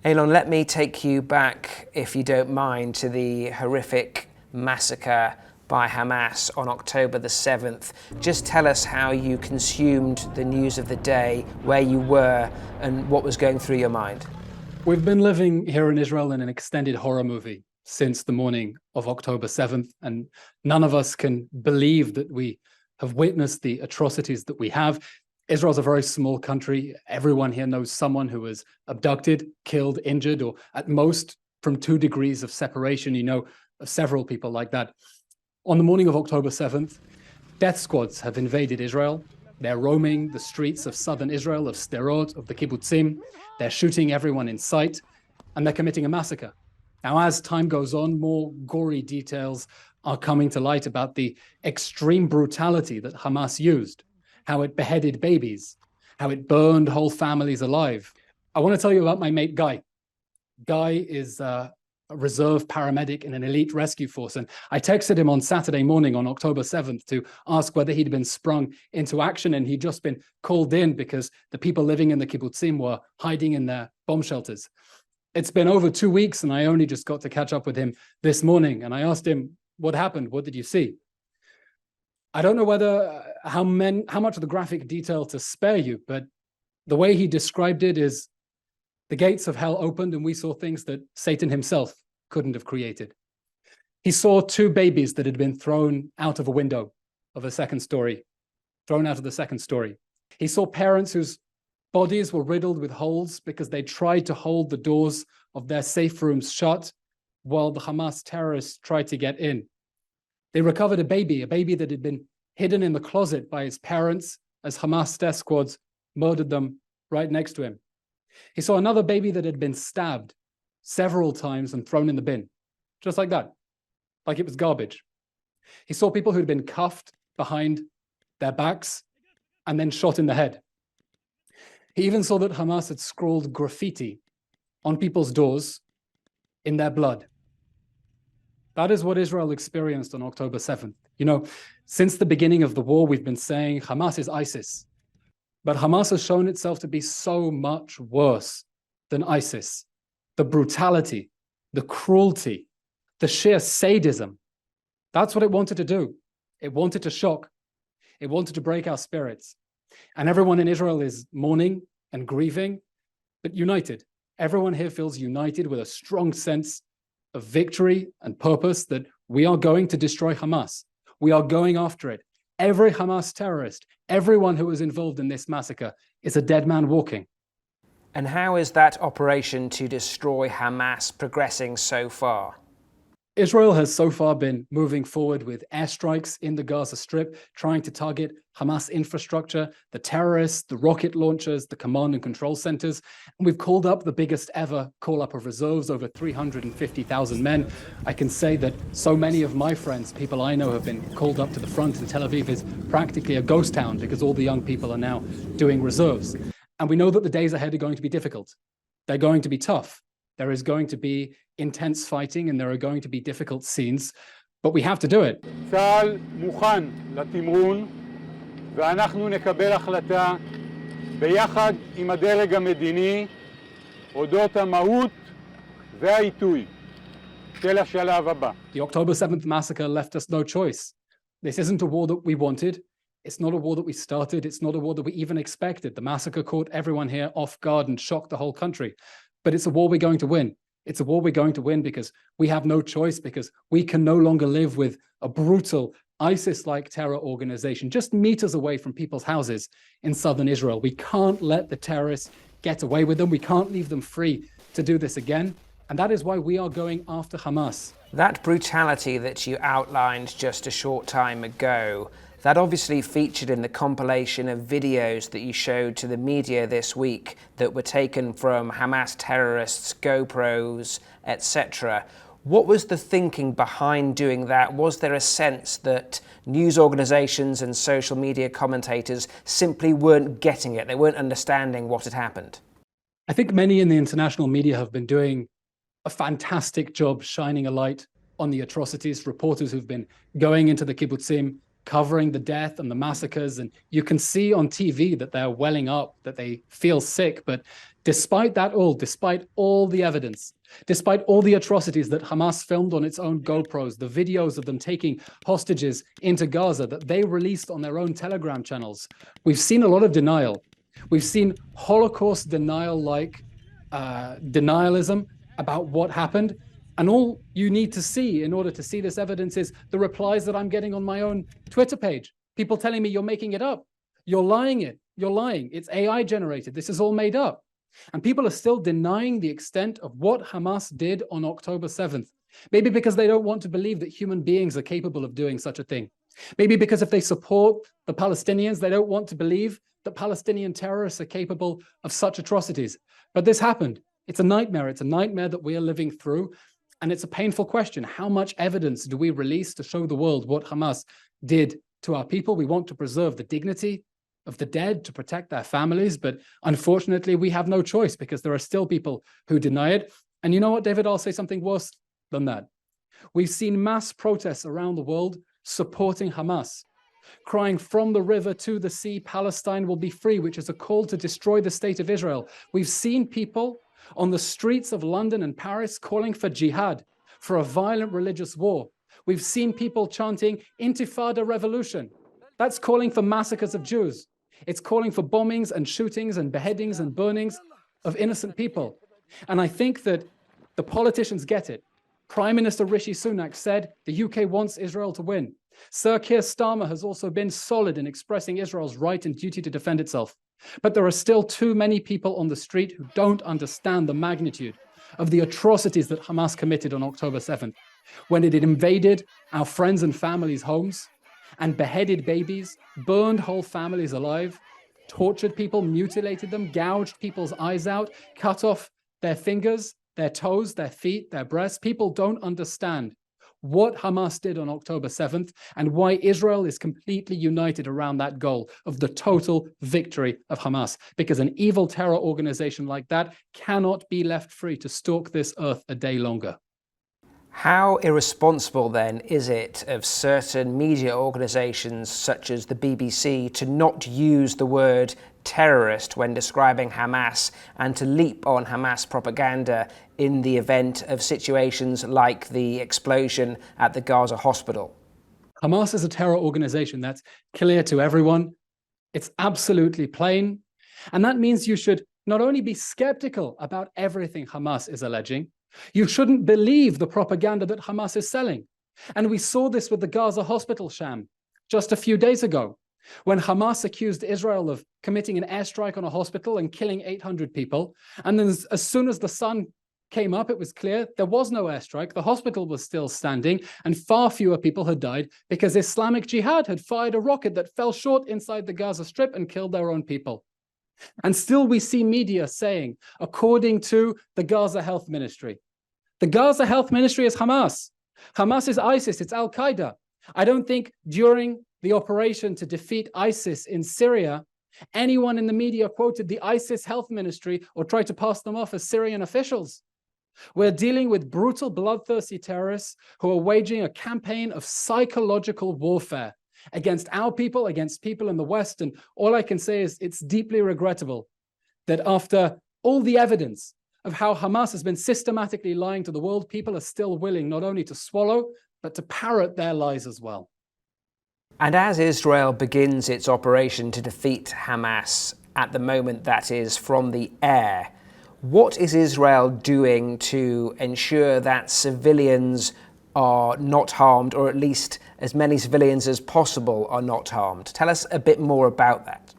Eylon, let me take you back, if you don't mind, to the horrific massacre by Hamas on October the 7th. Just tell us how you consumed the news of the day, where you were, and what was going through your mind. We've been living here in Israel in an extended horror movie since the morning of October 7th, and none of us can believe that we have witnessed the atrocities that we have. Israel's a very small country. Everyone here knows someone who was abducted, killed, injured, or at most from 2 degrees of separation. You know of several people like that. On the morning of October 7th, death squads have invaded Israel. They're roaming the streets of southern Israel, of Sderot, of the kibbutzim. They're shooting everyone in sight, and they're committing a massacre. Now, as time goes on, more gory details are coming to light about the extreme brutality that Hamas used, how it beheaded babies, how it burned whole families alive. I want to tell you about my mate, Guy. Guy is a reserve paramedic in an elite rescue force. And I texted him on Saturday morning on October 7th to ask whether he'd been sprung into action. And he'd just been called in because the people living in the kibbutzim were hiding in their bomb shelters. It's been over 2 weeks and I only just got to catch up with him this morning. And I asked him, what happened? What did you see? I don't know how much of the graphic detail to spare you, but the way he described it is the gates of hell opened and we saw things that Satan himself couldn't have created. He saw 2 babies that had been thrown out of a window of a second story, thrown out of the second story. He saw parents whose bodies were riddled with holes because they tried to hold the doors of their safe rooms shut while the Hamas terrorists tried to get in. They recovered a baby that had been hidden in the closet by his parents as Hamas death squads murdered them right next to him. He saw another baby that had been stabbed several times and thrown in the bin, just like that, like it was garbage. He saw people who'd been cuffed behind their backs and then shot in the head. He even saw that Hamas had scrawled graffiti on people's doors in their blood. That is what Israel experienced on October 7th. You know, since the beginning of the war, we've been saying Hamas is ISIS. But Hamas has shown itself to be so much worse than ISIS. The brutality, the cruelty, the sheer sadism. That's what it wanted to do. It wanted to shock. It wanted to break our spirits. And everyone in Israel is mourning and grieving, but united. Everyone here feels united with a strong sense of victory and purpose that we are going to destroy Hamas. We are going after it. Every Hamas terrorist, everyone who was involved in this massacre is a dead man walking. And how is that operation to destroy Hamas progressing so far? Israel has so far been moving forward with airstrikes in the Gaza Strip, trying to target Hamas infrastructure, the terrorists, the rocket launchers, the command and control centers. And we've called up the biggest ever call-up of reserves, over 350,000 men. I can say that so many of my friends, people I know, have been called up to the front, and Tel Aviv is practically a ghost town because all the young people are now doing reserves. And we know that the days ahead are going to be difficult. They're going to be tough. There is going to be intense fighting and there are going to be difficult scenes, but we have to do it. צה"ל מוכן לתמרון ואנחנו נקבל החלטה ביחד עם הדרג המדיני אודות המהות והעיתוי של השלב הבא. The October 7th massacre left us no choice. This isn't a war that we wanted. It's not a war that we started. It's not a war that we even expected. The massacre caught everyone here off guard and shocked the whole country. But it's a war we're going to win. It's a war we're going to win because we have no choice, because we can no longer live with a brutal ISIS-like terror organization just meters away from people's houses in southern Israel. We can't let the terrorists get away with them. We can't leave them free to do this again. And that is why we are going after Hamas. That brutality that you outlined just a short time ago, that obviously featured in the compilation of videos that you showed to the media this week that were taken from Hamas terrorists, GoPros, etc. What was the thinking behind doing that? Was there a sense that news organizations and social media commentators simply weren't getting it? They weren't understanding what had happened? I think many in the international media have been doing a fantastic job shining a light on the atrocities. Reporters who've been going into the kibbutzim, covering the death and the massacres. And you can see on TV that they're welling up, that they feel sick. But despite that all, despite all the evidence, despite all the atrocities that Hamas filmed on its own GoPros, the videos of them taking hostages into Gaza that they released on their own Telegram channels, we've seen a lot of denial. We've seen Holocaust denial-like denialism about what happened. And all you need to see in order to see this evidence is the replies that I'm getting on my own Twitter page. People telling me you're making it up. You're lying. It's AI generated. This is all made up. And people are still denying the extent of what Hamas did on October 7th. Maybe because they don't want to believe that human beings are capable of doing such a thing. Maybe because if they support the Palestinians, they don't want to believe that Palestinian terrorists are capable of such atrocities. But this happened. It's a nightmare. It's a nightmare that we are living through. And it's a painful question. How much evidence do we release to show the world what Hamas did to our people? We want to preserve the dignity of the dead, to protect their families. But unfortunately, we have no choice because there are still people who deny it. And you know what, David? I'll say something worse than that. We've seen mass protests around the world supporting Hamas, crying from the river to the sea, Palestine will be free, which is a call to destroy the state of Israel. We've seen people on the streets of London and Paris calling for jihad, for a violent religious war. We've seen people chanting Intifada revolution. That's calling for massacres of Jews. It's calling for bombings and shootings and beheadings and burnings of innocent people. And I think that the politicians get it. Prime Minister Rishi Sunak said the UK wants Israel to win. Sir Keir Starmer has also been solid in expressing Israel's right and duty to defend itself. But there are still too many people on the street who don't understand the magnitude of the atrocities that Hamas committed on October 7th, when it invaded our friends' and families' homes and beheaded babies, burned whole families alive, tortured people, mutilated them, gouged people's eyes out, cut off their fingers, their toes, their feet, their breasts. People don't understand what Hamas did on October 7th and why Israel is completely united around that goal of the total victory of Hamas. Because an evil terror organization like that cannot be left free to stalk this earth a day longer. How irresponsible then is it of certain media organizations such as the BBC to not use the word terrorist when describing Hamas and to leap on Hamas propaganda in the event of situations like the explosion at the Gaza hospital? Hamas is a terror organization. That's clear to everyone. It's absolutely plain. And that means you should not only be skeptical about everything Hamas is alleging, you shouldn't believe the propaganda that Hamas is selling. And we saw this with the Gaza hospital sham just a few days ago, when Hamas accused Israel of committing an airstrike on a hospital and killing 800 people. And then as soon as the sun came up, it was clear there was no airstrike. The hospital was still standing and far fewer people had died because Islamic Jihad had fired a rocket that fell short inside the Gaza Strip and killed their own people. And still we see media saying, according to the Gaza Health Ministry, the Gaza Health Ministry is Hamas. Hamas is ISIS, it's Al-Qaeda. I don't think during the operation to defeat ISIS in Syria, anyone in the media quoted the ISIS Health Ministry or tried to pass them off as Syrian officials. We're dealing with brutal, bloodthirsty terrorists who are waging a campaign of psychological warfare against our people, against people in the West. And all I can say is it's deeply regrettable that after all the evidence of how Hamas has been systematically lying to the world, people are still willing not only to swallow, but to parrot their lies as well. And as Israel begins its operation to defeat Hamas, at the moment that is from the air, what is Israel doing to ensure that civilians are not harmed, or at least as many civilians as possible are not harmed? Tell us a bit more about that.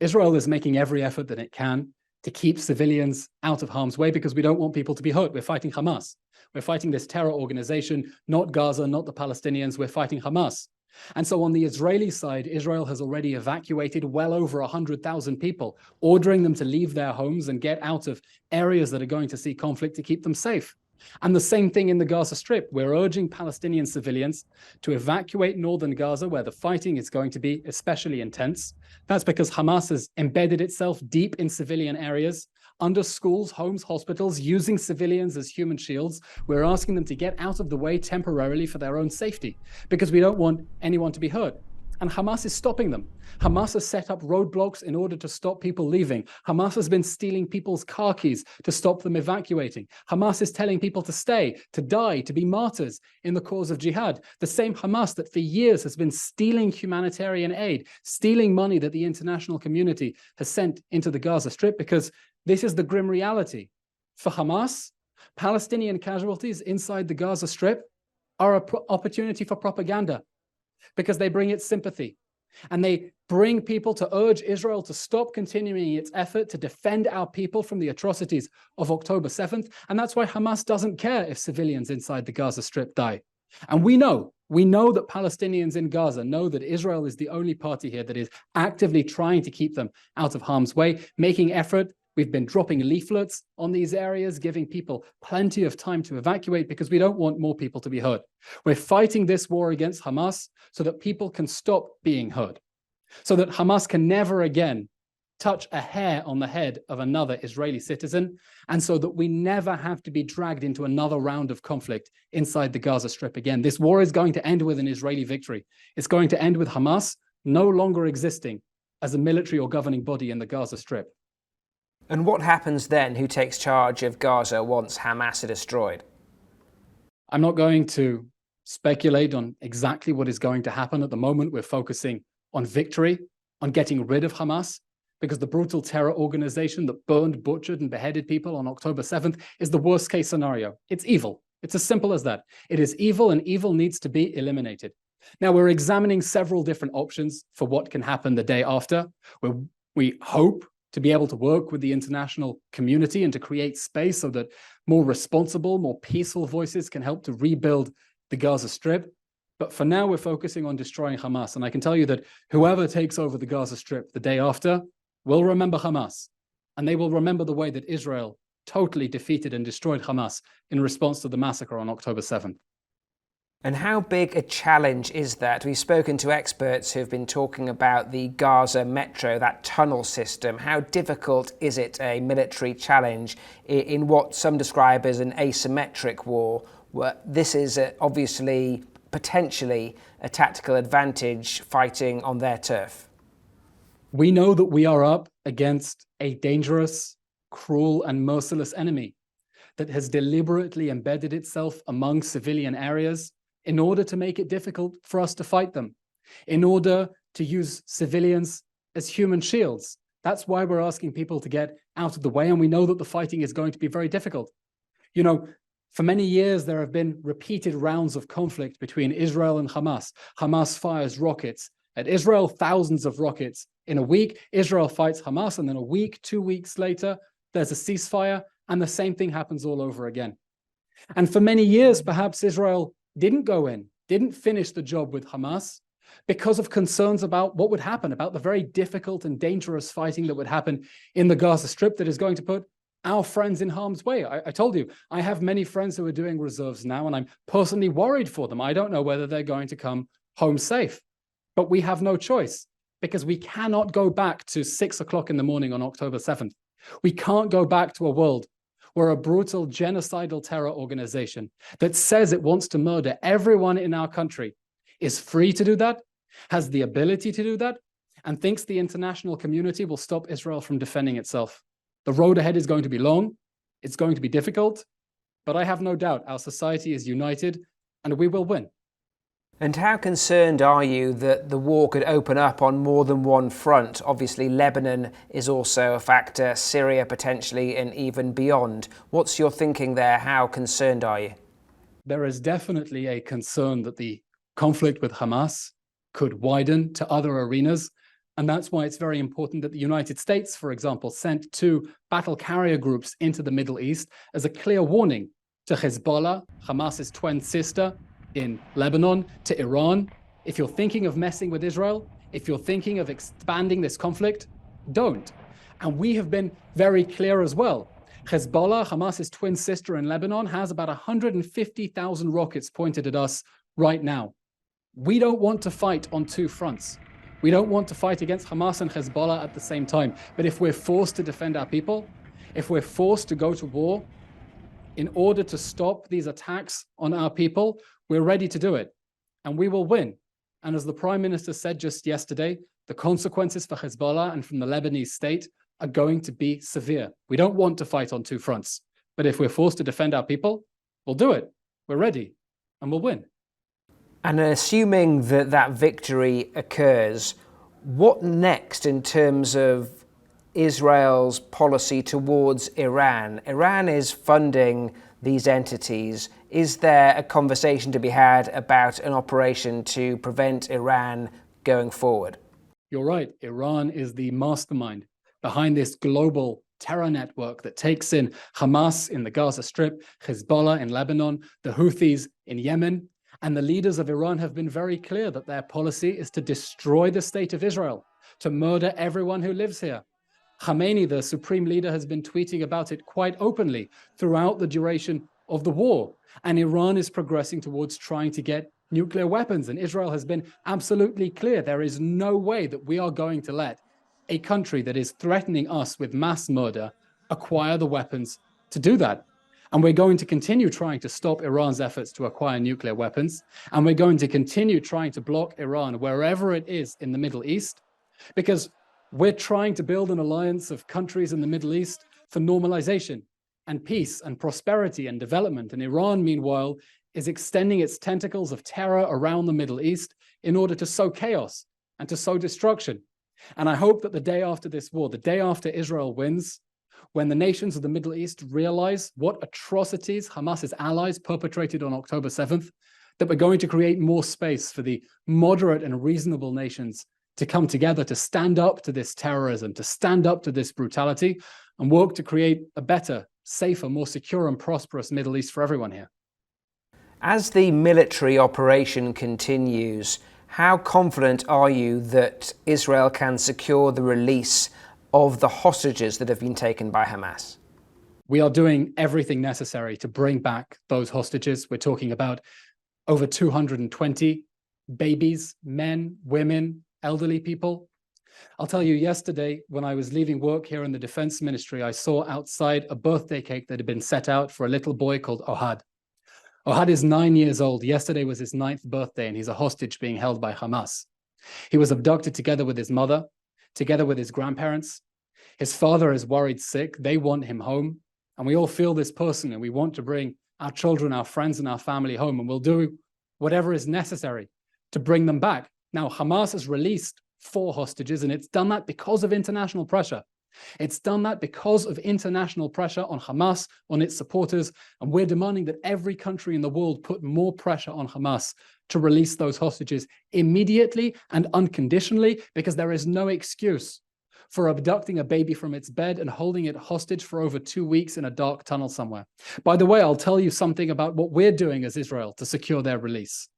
Israel is making every effort that it can to keep civilians out of harm's way because we don't want people to be hurt. We're fighting Hamas. We're fighting this terror organization, not Gaza, not the Palestinians. We're fighting Hamas. And so on the Israeli side, Israel has already evacuated well over 100,000 people, ordering them to leave their homes and get out of areas that are going to see conflict to keep them safe. And the same thing in the Gaza Strip. We're urging Palestinian civilians to evacuate northern Gaza, where the fighting is going to be especially intense. That's because Hamas has embedded itself deep in civilian areas, under schools, homes, hospitals, using civilians as human shields. We're asking them to get out of the way temporarily for their own safety because we don't want anyone to be hurt. And Hamas is stopping them. Hamas has set up roadblocks in order to stop people leaving. Hamas has been stealing people's car keys to stop them evacuating. Hamas is telling people to stay, to die, to be martyrs in the cause of jihad. The same Hamas that for years has been stealing humanitarian aid, stealing money that the international community has sent into the Gaza Strip, because this is the grim reality. For Hamas, Palestinian casualties inside the Gaza Strip are an opportunity for propaganda, because they bring it sympathy and they bring people to urge Israel to stop continuing its effort to defend our people from the atrocities of October 7th. And that's why Hamas doesn't care if civilians inside the Gaza Strip die. And we know that Palestinians in Gaza know that Israel is the only party here that is actively trying to keep them out of harm's way, making effort. We've been dropping leaflets on these areas, giving people plenty of time to evacuate because we don't want more people to be hurt. We're fighting this war against Hamas so that people can stop being hurt, so that Hamas can never again touch a hair on the head of another Israeli citizen, and so that we never have to be dragged into another round of conflict inside the Gaza Strip again. This war is going to end with an Israeli victory. It's going to end with Hamas no longer existing as a military or governing body in the Gaza Strip. And what happens then? Who takes charge of Gaza once Hamas are destroyed? I'm not going to speculate on exactly what is going to happen. At the moment, we're focusing on victory, on getting rid of Hamas, because the brutal terror organization that burned, butchered, and beheaded people on October 7th is the worst case scenario. It's evil. It's as simple as that. It is evil, and evil needs to be eliminated. Now, we're examining several different options for what can happen the day after. We hope to be able to work with the international community and to create space so that more responsible, more peaceful voices can help to rebuild the Gaza Strip. But for now, we're focusing on destroying Hamas. And I can tell you that whoever takes over the Gaza Strip the day after will remember Hamas. And they will remember the way that Israel totally defeated and destroyed Hamas in response to the massacre on October 7th. And how big a challenge is that? We've spoken to experts who've been talking about the Gaza metro, that tunnel system. How difficult is it a military challenge in what some describe as an asymmetric war? Where this is obviously, potentially, a tactical advantage fighting on their turf. We know that we are up against a dangerous, cruel, and merciless enemy that has deliberately embedded itself among civilian areas in order to make it difficult for us to fight them, in order to use civilians as human shields. That's why we're asking people to get out of the way, and we know that the fighting is going to be very difficult. You know, for many years, there have been repeated rounds of conflict between Israel and Hamas. Hamas fires rockets at Israel, thousands of rockets in a week. Israel fights Hamas, and then a week, 2 weeks later, there's a ceasefire, and the same thing happens all over again. And for many years, perhaps Israel didn't go in, didn't finish the job with Hamas because of concerns about what would happen, about the very difficult and dangerous fighting that would happen in the Gaza Strip that is going to put our friends in harm's way. I told you, I have many friends who are doing reserves now, and I'm personally worried for them. I don't know whether they're going to come home safe, but we have no choice because we cannot go back to 6 o'clock in the morning on October 7th. We can't go back to a world where a brutal genocidal terror organization that says it wants to murder everyone in our country is free to do that, has the ability to do that, and thinks the international community will stop Israel from defending itself. The road ahead is going to be long, it's going to be difficult, but I have no doubt our society is united and we will win. And how concerned are you that the war could open up on more than one front? Obviously, Lebanon is also a factor, Syria potentially, and even beyond. What's your thinking there? How concerned are you? There is definitely a concern that the conflict with Hamas could widen to other arenas. And that's why it's very important that the United States, for example, sent 2 battle carrier groups into the Middle East as a clear warning to Hezbollah, Hamas's twin sister, in Lebanon, to Iran. If you're thinking of messing with Israel, if you're thinking of expanding this conflict, don't. And we have been very clear as well. Hezbollah, Hamas's twin sister in Lebanon, has about 150,000 rockets pointed at us right now. We don't want to fight on 2 fronts. We don't want to fight against Hamas and Hezbollah at the same time. But if we're forced to defend our people, If we're forced to go to war in order to stop these attacks on our people, we're ready to do it, and we will win. And as the Prime Minister said just yesterday, the consequences for Hezbollah and from the Lebanese state are going to be severe. We don't want to fight on two fronts, but if we're forced to defend our people, we'll do it. We're ready, and we'll win. And assuming that that victory occurs, what next in terms of Israel's policy towards Iran? Iran is funding these entities. Is there a conversation to be had about an operation to prevent Iran going forward? You're right. Iran is the mastermind behind this global terror network that takes in Hamas in the Gaza Strip, Hezbollah in Lebanon, the Houthis in Yemen. And the leaders of Iran have been very clear that their policy is to destroy the state of Israel, to murder everyone who lives here. Khamenei, the supreme leader, has been tweeting about it quite openly throughout the duration of the war. And Iran is progressing towards trying to get nuclear weapons. And Israel has been absolutely clear. There is no way that we are going to let a country that is threatening us with mass murder acquire the weapons to do that. And we're going to continue trying to stop Iran's efforts to acquire nuclear weapons. And we're going to continue trying to block Iran wherever it is in the Middle East, because we're trying to build an alliance of countries in the Middle East for normalization and peace and prosperity and development. And Iran, meanwhile, is extending its tentacles of terror around the Middle East in order to sow chaos and to sow destruction. And I hope that the day after this war, the day after Israel wins, when the nations of the Middle East realize what atrocities Hamas's allies perpetrated on October 7th, that we're going to create more space for the moderate and reasonable nations to come together, to stand up to this terrorism, to stand up to this brutality, and work to create a better, safer, more secure and prosperous Middle East for everyone here. As the military operation continues, how confident are you that Israel can secure the release of the hostages that have been taken by Hamas? We are doing everything necessary to bring back those hostages. We're talking about over 220 babies, men, women, elderly people. I'll tell you, yesterday, when I was leaving work here in the Defense Ministry, I saw outside a birthday cake that had been set out for a little boy called Ohad. Ohad is 9 years old. Yesterday was his 9th birthday, and he's a hostage being held by Hamas. He was abducted together with his mother, together with his grandparents. His father is worried sick. They want him home. And we all feel this person, and we want to bring our children, our friends, and our family home. And we'll do whatever is necessary to bring them back. Now, Hamas has released 4 hostages, and it's done that because of international pressure. It's done that because of international pressure on Hamas, on its supporters, and we're demanding that every country in the world put more pressure on Hamas to release those hostages immediately and unconditionally, because there is no excuse for abducting a baby from its bed and holding it hostage for over 2 weeks in a dark tunnel somewhere. By the way, I'll tell you something about what we're doing as Israel to secure their release.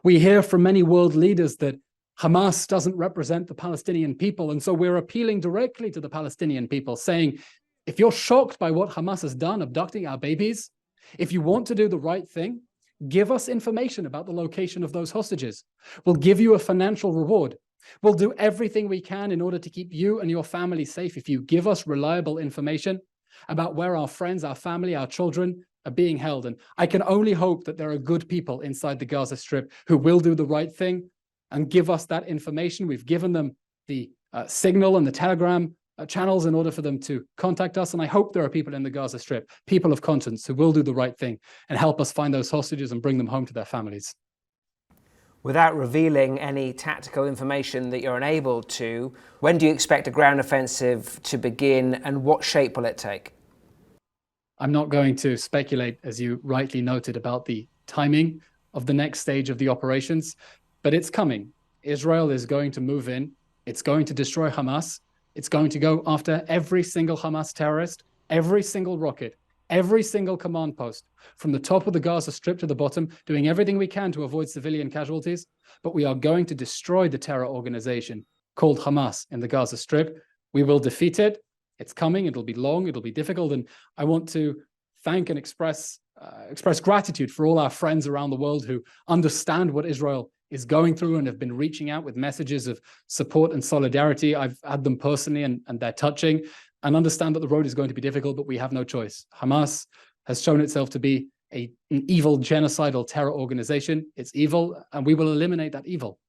We hear from many world leaders that Hamas doesn't represent the Palestinian people, and so we're appealing directly to the Palestinian people, saying, if you're shocked by what Hamas has done, abducting our babies, if you want to do the right thing, give us information about the location of those hostages. We'll give you a financial reward. We'll do everything we can in order to keep you and your family safe if you give us reliable information about where our friends, our family, our children are being held. And I can only hope that there are good people inside the Gaza Strip who will do the right thing and give us that information. We've given them the Signal and the Telegram channels in order for them to contact us. And I hope there are people in the Gaza Strip, people of conscience, who will do the right thing and help us find those hostages and bring them home to their families. Without revealing any tactical information that you're unable to, when do you expect a ground offensive to begin, and what shape will it take? I'm not going to speculate, as you rightly noted, about the timing of the next stage of the operations, but it's coming. Israel is going to move in. It's going to destroy Hamas. It's going to go after every single Hamas terrorist, every single rocket, every single command post, from the top of the Gaza Strip to the bottom, doing everything we can to avoid civilian casualties. But we are going to destroy the terror organization called Hamas in the Gaza Strip. We will defeat it. It's coming. It'll be long. It'll be difficult. And I want to thank and express gratitude for all our friends around the world who understand what Israel is going through and have been reaching out with messages of support and solidarity. I've had them personally, and they're touching. and understand that the road is going to be difficult, but we have no choice. Hamas has shown itself to be an evil, genocidal terror organization. It's evil, and we will eliminate that evil.